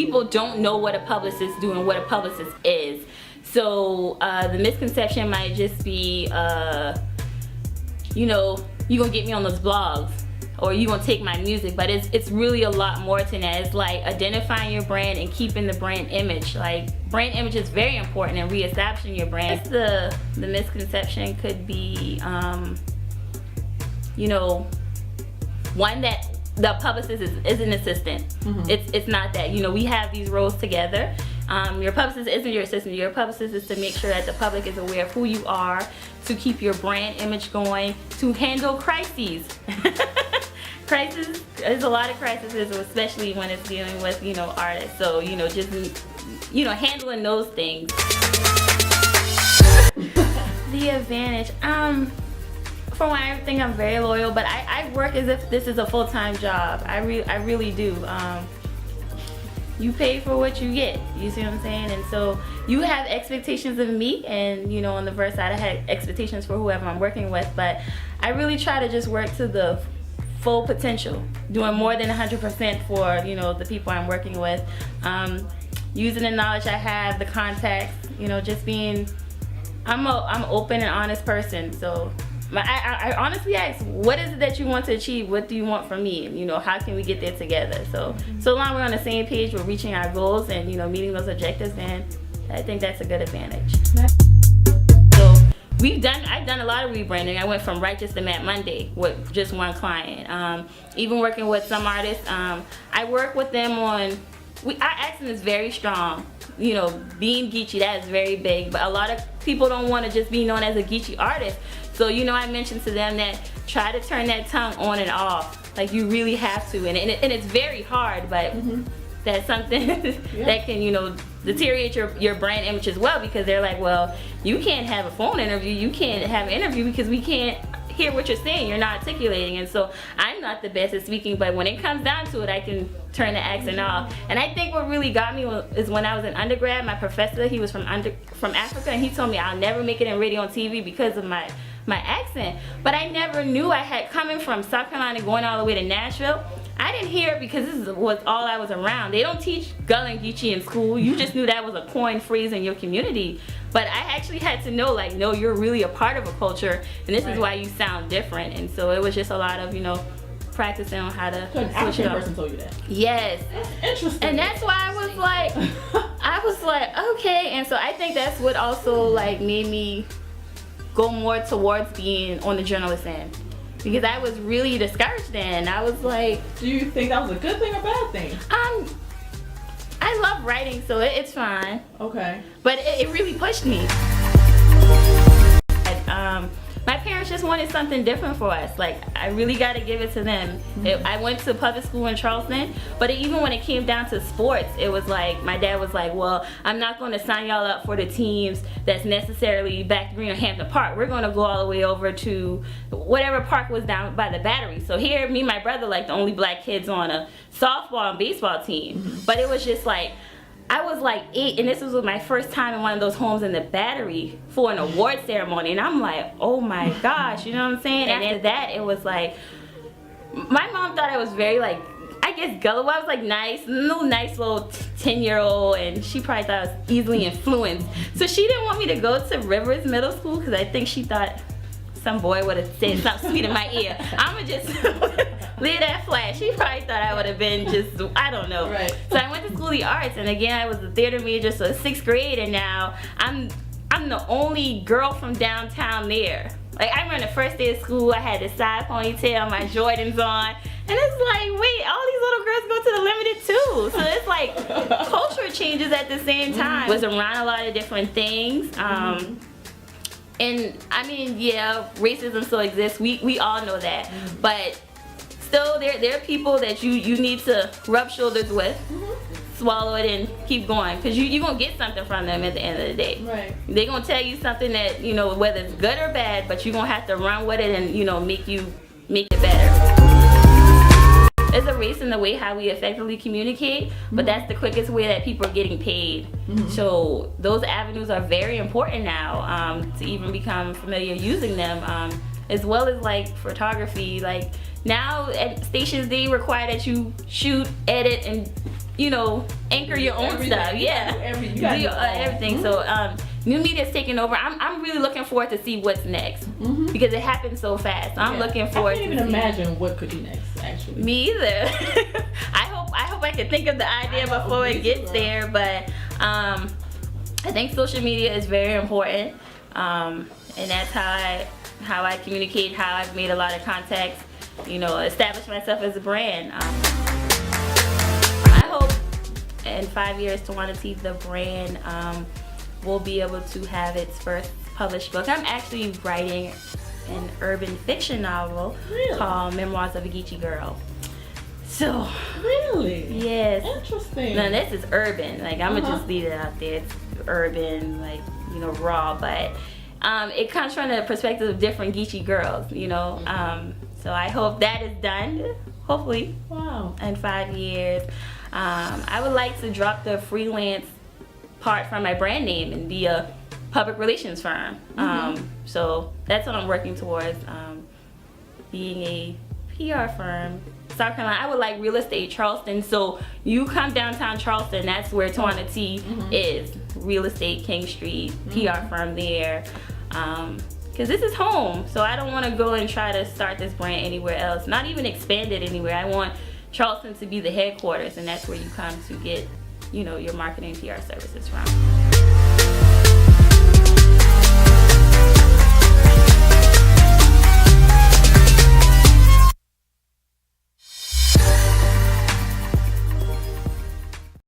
people don't know what a publicist do and what a publicist is. So the misconception might just be, you know, you gonna get me on those blogs, or you gonna take my music, but it's really a lot more to that. It's like identifying your brand and keeping the brand image. Like, brand image is very important in reestablishing your brand. The misconception could be, you know, one that the publicist is an assistant. It's not that. You know, we have these roles together. Your publicist isn't your assistant. Your publicist is to make sure that the public is aware of who you are, to keep your brand image going, to handle crises. Crisis, there's a lot of crises, especially when it's dealing with, you know, artists. So, you know, just, you know, handling those things. The advantage, for one, I think I'm very loyal, but I work as if this is a full-time job. I really do. You pay for what you get, you see what I'm saying? And so you have expectations of me, and, you know, on the verse side I had expectations for whoever I'm working with, but I really try to just work to the full potential, doing more than 100% for, you know, the people I'm working with, using the knowledge I have, the contacts, you know, just being, I'm an open and honest person. So I honestly ask, what is it that you want to achieve? What do you want from me? And, you know, how can we get there together? So long we're on the same page, we're reaching our goals and, you know, meeting those objectives, then I think that's a good advantage. So I've done a lot of rebranding. I went from Righteous to Mad Monday with just one client. Even working with some artists, I work with them on, our accent is very strong. You know, being Geechee, that is very big, but a lot of people don't want to just be known as a Geechee artist. So, you know, I mentioned to them that try to turn that tongue on and off. Like, you really have to, and it's very hard, but that's something that can, you know, deteriorate your brand image as well, because they're like, well, you can't have a phone interview, you can't have an interview because we can't hear what you're saying, you're not articulating. And so I'm not the best at speaking, but when it comes down to it, I can turn the accent off. And I think what really got me is when I was in undergrad, my professor, he was from Africa, and he told me I'll never make it in radio and TV because of my accent. But I never knew I had, coming from South Carolina going all the way to Nashville, I didn't hear it because this was all I was around. They don't teach Gullah and Geechee in school. You just knew that was a coined phrase in your community. But I actually had to know, like, no, you're really a part of a culture, and this is why you sound different. And so it was just a lot of, you know, practicing on how to so an African person told you that? Yes. That's interesting. And that's why I was like, okay. And so I think that's what also, like, made me go more towards being on the journalist end, because I was really discouraged then. I was like, do you think that was a good thing or bad thing? I love writing, so it's fine. Okay. But it really pushed me. My parents just wanted something different for us. Like, I really got to give it to them. I went to public school in Charleston, but even when it came down to sports, it was like, my dad was like, well, I'm not going to sign y'all up for the teams that's necessarily back Green or Hampton Park. We're going to go all the way over to whatever park was down by the Battery. So here, me and my brother, like the only black kids on a softball and baseball team. But it was just like, I was like 8, and this was my first time in one of those homes in the Battery for an award ceremony, and I'm like, oh my gosh, you know what I'm saying? And after that, it was like, my mom thought I was very, like, I guess gullible. I was like nice little 10-year-old, and she probably thought I was easily influenced. So she didn't want me to go to Rivers Middle School because I think she thought some boy would have said something sweet in my ear. I'ma just leave that flat. She probably thought I would have been just, I don't know. Right. So I went to School of the Arts, and again, I was a theater major, so 6th grade, and now I'm the only girl from downtown there. Like, I remember the first day of school, I had the side ponytail, my Jordans on, and it's like, wait, all these little girls go to the Limited too. So it's like culture changes at the same time. Was around a lot of different things. And I mean, yeah, racism still exists. We all know that. But still, there are people that you need to rub shoulders with, swallow it, and keep going. Because you're going to get something from them at the end of the day. Right. They're going to tell you something that, you know, whether it's good or bad, but you're going to have to run with it and, you know, make it better. It's a race in the way how we effectively communicate, but that's the quickest way that people are getting paid. So those avenues are very important now, to even become familiar using them, as well as like photography. Like now at stations, they require that you shoot, edit, and you know, anchor your own Everything. stuff. Yeah. You gotta do it all. Everything. So new media is taking over. I'm really looking forward to see what's next because it happens so fast. So I'm looking forward to I can't even imagine what could be next, actually. Me either. I hope I can think of the idea before it gets there, but I think social media is very important, and that's how I communicate, how I've made a lot of contacts, you know, establish myself as a brand. I hope in 5 years, Tawana Tee, the brand, will be able to have its first published book. I'm actually writing an urban fiction novel called Memoirs of a Geechee Girl. So, really? Yes. Interesting. Now this is urban. Like I'm gonna just leave it out there. It's urban, like, you know, raw, but it comes from the perspective of different Geechee girls, you know. So I hope that is done, hopefully, in 5 years. I would like to drop the freelance part from my brand name and be a public relations firm. So that's what I'm working towards, being a PR firm. South Carolina, I would like real estate Charleston. So you come downtown Charleston, that's where Tawana Tee is. Real estate, King Street, PR firm there. Because this is home, so I don't want to go and try to start this brand anywhere else. Not even expand it anywhere. I want Charleston to be the headquarters, and that's where you come to get, you know, your marketing PR services from.